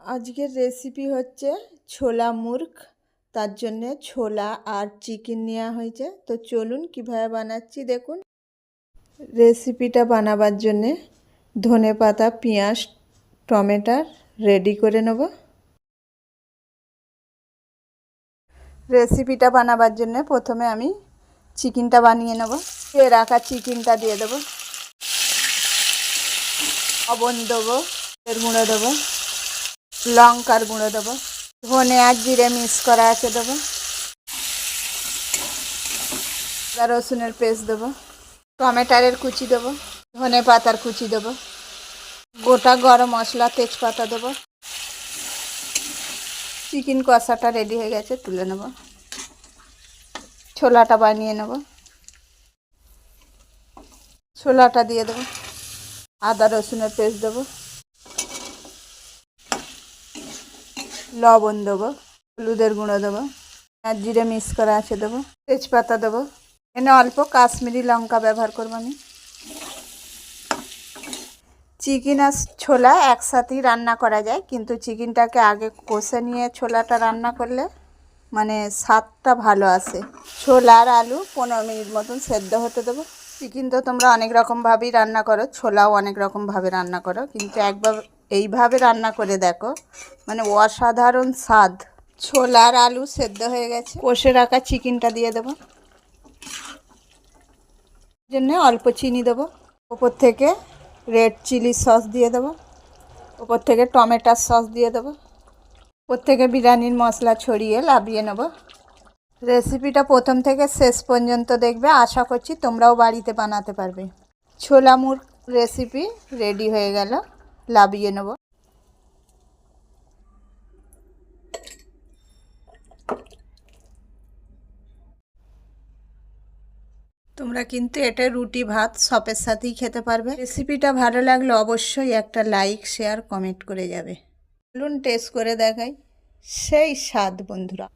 আজকের রেসিপি হচ্ছে ছোলা মুর্গ। তার জন্য ছোলা আর চিকেন নেওয়া হয়েছে। তো চলুন কিভাবে বানাচ্ছি দেখুন। রেসিপিটা বানাবার জন্যে ধনেপাতা, পেঁয়াজ, টমেটো রেডি করে নেব। রেসিপিটা বানাবার জন্য প্রথমে আমি চিকেনটা বানিয়ে নেব। রাখা চিকেনটা দিয়ে দেবো, লবণ দেবো, এর গুঁড়ো দেবো, লঙ্কার গুঁড়ো দেবো, ধনে আর জিরে মিক্স করা আছে দেবো, আদা রসুনের পেস্ট দেবো, টমেটোর কুচি দেবো, ধনে পাতার কুচি দেবো, গোটা গরম মশলা, তেজপাতা দেবো। চিকেন কষাটা রেডি হয়ে গেছে, তুলে নেব। ছোলাটা বানিয়ে নেব। ছোলাটা দিয়ে দেবো, আদা রসুনের পেস্ট দেবো, লবণ দেবো, হলুদের গুঁড়ো দেবো, আর জিরে মিক্স করা আছে দেবো, তেজপাতা দেবো। এনে অল্প কাশ্মীরি লঙ্কা ব্যবহার করবো আমি। চিকেন আর ছোলা একসাথেই রান্না করা যায়, কিন্তু চিকেনটাকে আগে কষে নিয়ে ছোলাটা রান্না করলে মানে স্বাদটা ভালো আসে। ছোলা আর আলু 15 মিনিট মতন সেদ্ধ হতে দেবো। চিকেন তো তোমরা অনেক রকমভাবেই রান্না করো, ছোলাও অনেক রকমভাবে রান্না করো, কিন্তু একবার এইভাবে রান্না করে দেখো, মানে অসাধারণ স্বাদ। ছোলা আর আলু সেদ্ধ হয়ে গেছে, কষে রাখা চিকেনটা দিয়ে দেবো। জন্য অল্প চিনি দেবো, ওপর থেকে রেড চিলি সস দিয়ে দেবো, ওপর থেকে টমেটোর সস দিয়ে দেবো, ওপর থেকে বিরিয়ানির মশলা ছড়িয়ে লাভিয়ে নেব। রেসিপিটা প্রথম থেকে শেষ পর্যন্ত দেখবে, আশা করছি তোমরাও বাড়িতে বানাতে পারবে। ছোলা মুর্গ রেসিপি রেডি হয়ে গেল, লাভিয়ে নেব। তোমরা কিন্তু এটা রুটি ভাত সবের সাথেই খেতে পারবে। রেসিপিটা ভালো লাগলে অবশ্যই একটা লাইক, শেয়ার, কমেন্ট করে যাবে। চলুন টেস্ট করে দেখাই, সেই স্বাদ বন্ধুরা।